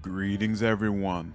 Greetings, everyone.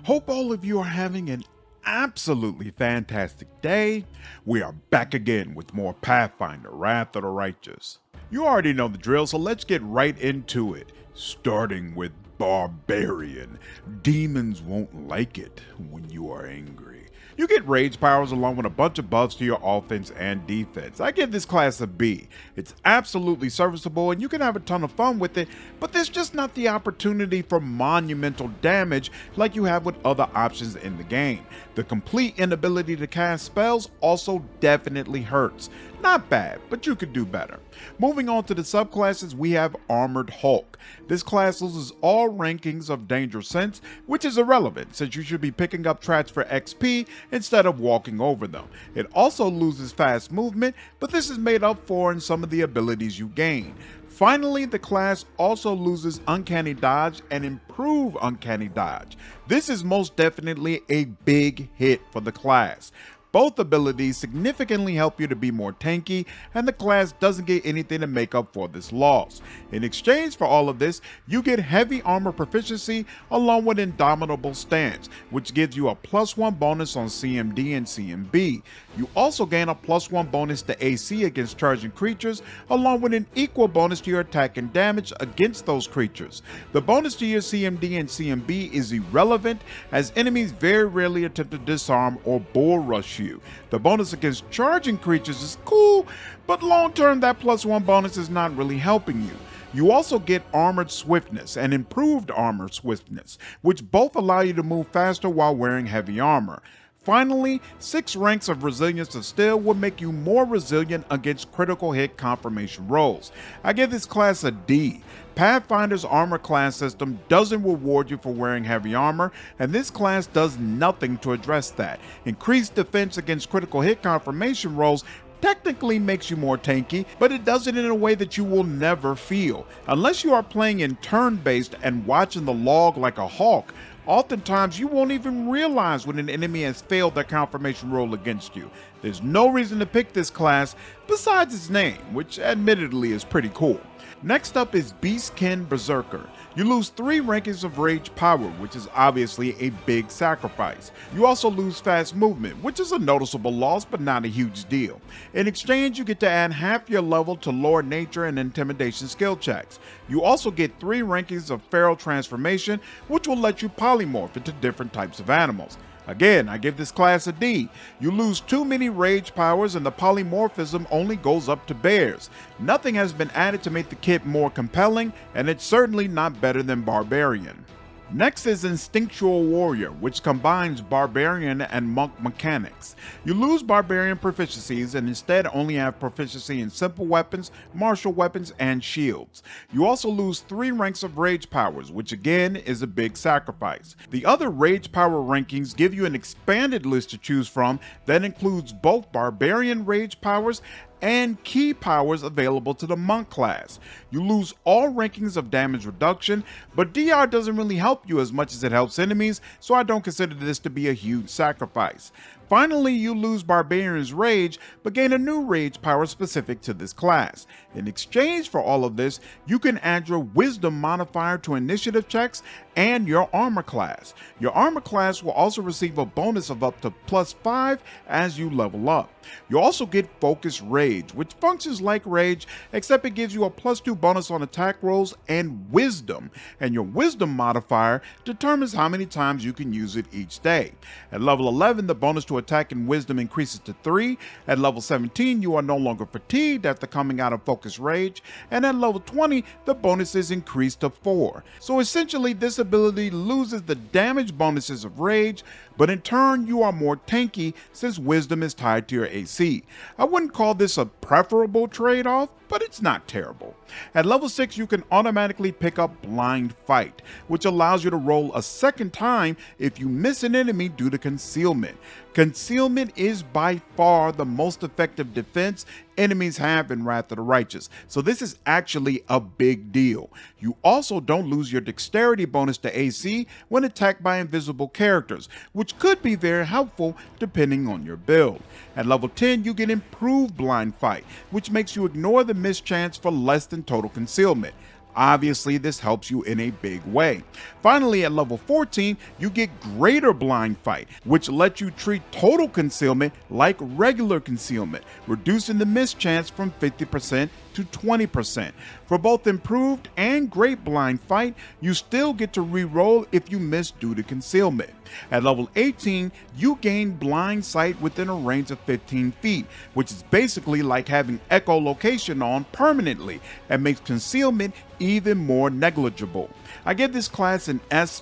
Hope all of you are having an absolutely fantastic day. We are back again with more Pathfinder, Wrath of the Righteous. You already know the drill, so let's get right into it. Starting with Barbarian. Demons won't like it when you are angry. You get rage powers along with a bunch of buffs to your offense and defense. I give this class a B. It's absolutely serviceable and you can have a ton of fun with it, but there's just not the opportunity for monumental damage like you have with other options in the game. The complete inability to cast spells also definitely hurts. Not bad, but you could do better. Moving on to the subclasses, we have Armored Hulk. This class loses all rankings of Danger Sense, which is irrelevant since you should be picking up tracks for XP instead of walking over them. It also loses fast movement, but this is made up for in some of the abilities you gain. Finally, the class also loses Uncanny Dodge and Improved Uncanny Dodge. This is most definitely a big hit for the class. Both abilities significantly help you to be more tanky, and the class doesn't get anything to make up for this loss. In exchange for all of this, you get heavy armor proficiency along with Indomitable Stance, which gives you a +1 bonus on CMD and CMB. You also gain a +1 bonus to AC against charging creatures, along with an equal bonus to your attack and damage against those creatures. The bonus to your CMD and CMB is irrelevant, as enemies very rarely attempt to disarm or bull rush you. The bonus against charging creatures is cool, but long term that +1 bonus is not really helping you. You also get Armored Swiftness and Improved Armor Swiftness, which both allow you to move faster while wearing heavy armor. Finally, 6 ranks of Resilience of Steel will make you more resilient against critical hit confirmation rolls. I give this class a D. Pathfinder's armor class system doesn't reward you for wearing heavy armor, and this class does nothing to address that. Increased defense against critical hit confirmation rolls technically makes you more tanky, but it does it in a way that you will never feel. Unless you are playing in turn-based and watching the log like a hawk, oftentimes you won't even realize when an enemy has failed their confirmation roll against you. There's no reason to pick this class besides its name, which admittedly is pretty cool. Next up is Beastkin Berserker. You lose 3 rankings of rage power, which is obviously a big sacrifice. You also lose fast movement, which is a noticeable loss but not a huge deal. In exchange, you get to add half your level to lower nature and intimidation skill checks. You also get 3 rankings of feral transformation, which will let you polymorph into different types of animals. Again, I give this class a D. You lose too many rage powers and the polymorphism only goes up to bears. Nothing has been added to make the kit more compelling, and it's certainly not better than Barbarian. Next is Instinctual Warrior, which combines Barbarian and Monk mechanics. You lose Barbarian proficiencies and instead only have proficiency in simple weapons, martial weapons, and shields. You also lose 3 ranks of rage powers, which again is a big sacrifice. The other rage power rankings give you an expanded list to choose from that includes both Barbarian rage powers and key powers available to the Monk class. You lose all rankings of damage reduction, but DR doesn't really help you as much as it helps enemies, so I don't consider this to be a huge sacrifice. Finally, you lose Barbarian's Rage, but gain a new rage power specific to this class. In exchange for all of this, you can add your Wisdom modifier to initiative checks and your Armor class. Your Armor class will also receive a bonus of up to +5 as you level up. You also get Focus Rage, which functions like Rage, except it gives you a +2 bonus on attack rolls and Wisdom, and your Wisdom modifier determines how many times you can use it each day. At level 11, the bonus to attack and Wisdom increases to 3. At level 17, you are no longer fatigued after coming out of Focus Rage, and at level 20, the bonus is increased to 4. So essentially, this ability loses the damage bonuses of Rage, but in turn, you are more tanky since Wisdom is tied to your AC. I wouldn't call this a preferable trade-off, but it's not terrible. At level 6, you can automatically pick up Blind Fight, which allows you to roll a second time if you miss an enemy due to concealment. Concealment is by far the most effective defense enemies have in Wrath of the Righteous, so this is actually a big deal. You also don't lose your dexterity bonus to AC when attacked by invisible characters, which could be very helpful depending on your build. At level 10, you get Improved Blind Fight, which makes you ignore the mischance for less than total concealment. Obviously, this helps you in a big way. Finally, at level 14, you get Greater Blind Fight, which lets you treat total concealment like regular concealment, reducing the miss chance from 50% to 20%. For both Improved and Great Blind Fight, you still get to re-roll if you miss due to concealment. At level 18, you gain Blind Sight within a range of 15 feet, which is basically like having echolocation on permanently and makes concealment even more negligible. I give this class an S+.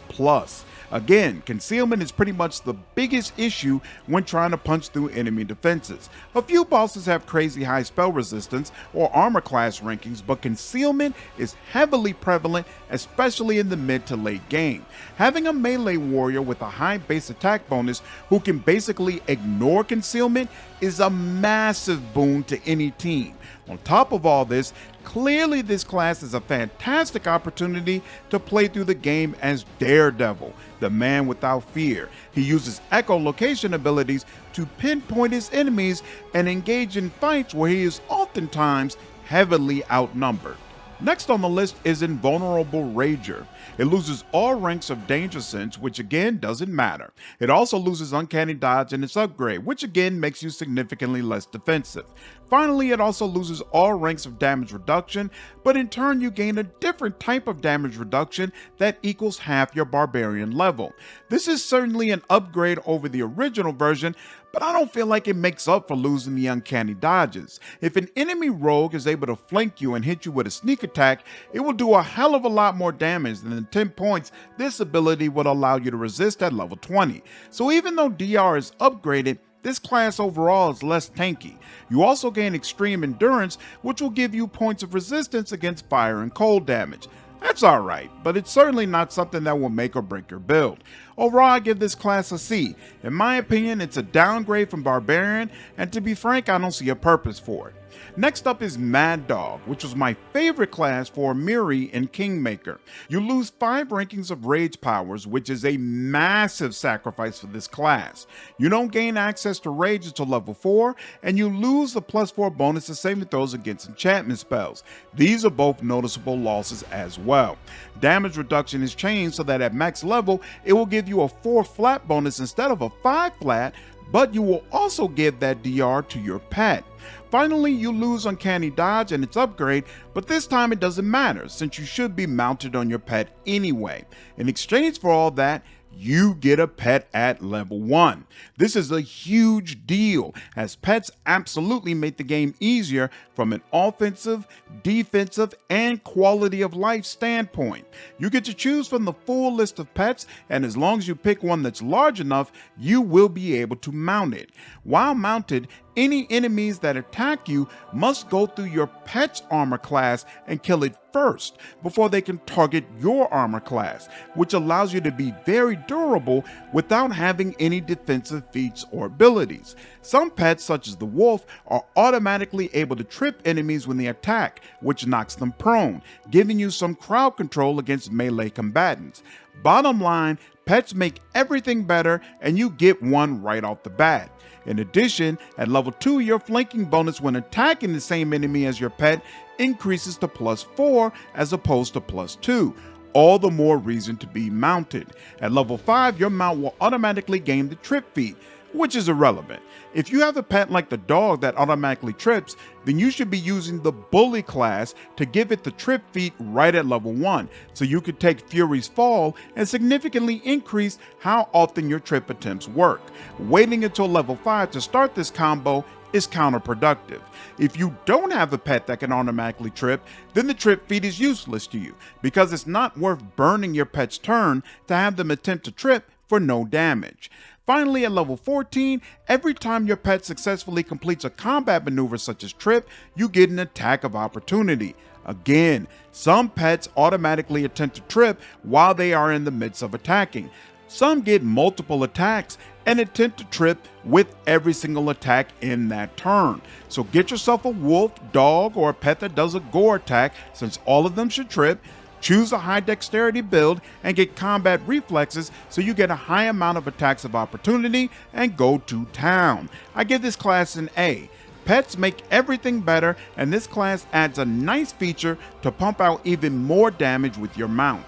Again, concealment is pretty much the biggest issue when trying to punch through enemy defenses. A few bosses have crazy high spell resistance or armor class rankings, but concealment is heavily prevalent, especially in the mid to late game. Having a melee warrior with a high base attack bonus who can basically ignore concealment is a massive boon to any team. On top of all this, clearly this class is a fantastic opportunity to play through the game as Daredevil, the man without fear. He uses echolocation abilities to pinpoint his enemies and engage in fights where he is oftentimes heavily outnumbered. Next on the list is Invulnerable Rager. It loses all ranks of Danger Sense, which again doesn't matter. It also loses Uncanny Dodge in its upgrade, which again makes you significantly less defensive. Finally, it also loses all ranks of damage reduction, but in turn you gain a different type of damage reduction that equals half your Barbarian level. This is certainly an upgrade over the original version, but I don't feel like it makes up for losing the Uncanny Dodges. If an enemy rogue is able to flank you and hit you with a sneak attack, it will do a hell of a lot more damage than the 10 points this ability would allow you to resist at level 20. So even though DR is upgraded, this class overall is less tanky. You also gain Extreme Endurance, which will give you points of resistance against fire and cold damage. That's alright, but it's certainly not something that will make or break your build. Overall, I give this class a C. In my opinion, it's a downgrade from Barbarian, and to be frank, I don't see a purpose for it. Next up is Mad Dog, which was my favorite class for Miri and Kingmaker. You lose 5 rankings of Rage powers, which is a massive sacrifice for this class. You don't gain access to Rage until level 4, and you lose the +4 bonus to saving throws against enchantment spells. These are both noticeable losses as well. Damage reduction is changed so that at max level, it will give you a 4 flat bonus instead of a 5 flat, but you will also give that DR to your pet. Finally, you lose Uncanny Dodge and its upgrade, but this time it doesn't matter since you should be mounted on your pet anyway. In exchange for all that, you get a pet at level 1. This is a huge deal, as pets absolutely make the game easier from an offensive, defensive, and quality of life standpoint. You get to choose from the full list of pets, and as long as you pick one that's large enough, you will be able to mount it. While mounted, any enemies that attack you must go through your pet's armor class and kill it first before they can target your armor class, which allows you to be very durable without having any defensive feats or abilities. Some pets, such as the wolf, are automatically able to trip enemies when they attack, which knocks them prone, giving you some crowd control against melee combatants. Bottom line, pets make everything better, and you get one right off the bat. In addition, at level 2, your flanking bonus when attacking the same enemy as your pet increases to +4 as opposed to +2. All the more reason to be mounted. At level 5, your mount will automatically gain the trip feat, which is irrelevant. If you have a pet like the dog that automatically trips, then you should be using the bully class to give it the trip feat right at level 1, so you could take Fury's Fall and significantly increase how often your trip attempts work. Waiting until level 5 to start this combo is counterproductive. If you don't have a pet that can automatically trip, then the trip feat is useless to you, because it's not worth burning your pet's turn to have them attempt to trip for no damage. Finally, at level 14, every time your pet successfully completes a combat maneuver such as trip, you get an attack of opportunity. Again, some pets automatically attempt to trip while they are in the midst of attacking. Some get multiple attacks and attempt to trip with every single attack in that turn. So get yourself a wolf, dog, or a pet that does a gore attack, since all of them should trip. Choose a high dexterity build and get combat reflexes so you get a high amount of attacks of opportunity and go to town. I give this class an A. Pets make everything better, and this class adds a nice feature to pump out even more damage with your mount.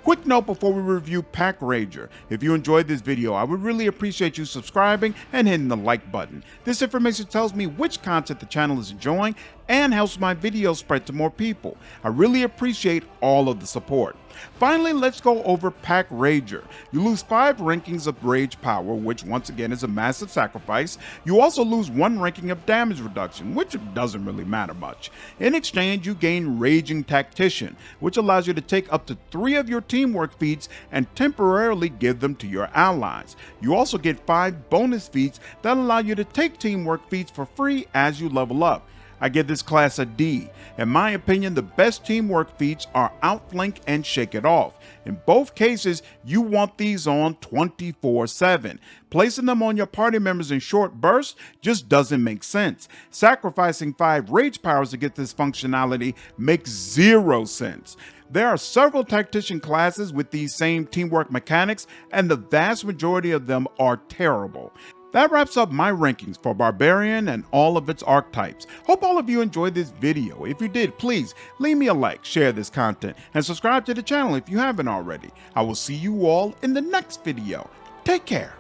Quick note before we review Pack Rager. If you enjoyed this video, I would really appreciate you subscribing and hitting the like button. This information tells me which content the channel is enjoying and helps my videos spread to more people. I really appreciate all of the support. Finally, let's go over Pack Rager. You lose 5 rankings of rage power, which once again is a massive sacrifice. You also lose 1 ranking of damage reduction, which doesn't really matter much. In exchange, you gain Raging Tactician, which allows you to take up to 3 of your teamwork feats and temporarily give them to your allies. You also get 5 bonus feats that allow you to take teamwork feats for free as you level up. I give this class a D. In my opinion, the best teamwork feats are Outflank and Shake It Off. In both cases, you want these on 24/7. Placing them on your party members in short bursts just doesn't make sense. Sacrificing 5 rage powers to get this functionality makes 0 sense. There are several tactician classes with these same teamwork mechanics, and the vast majority of them are terrible. That wraps up my rankings for Barbarian and all of its archetypes. Hope all of you enjoyed this video. If you did, please leave me a like, share this content, and subscribe to the channel if you haven't already. I will see you all in the next video. Take care.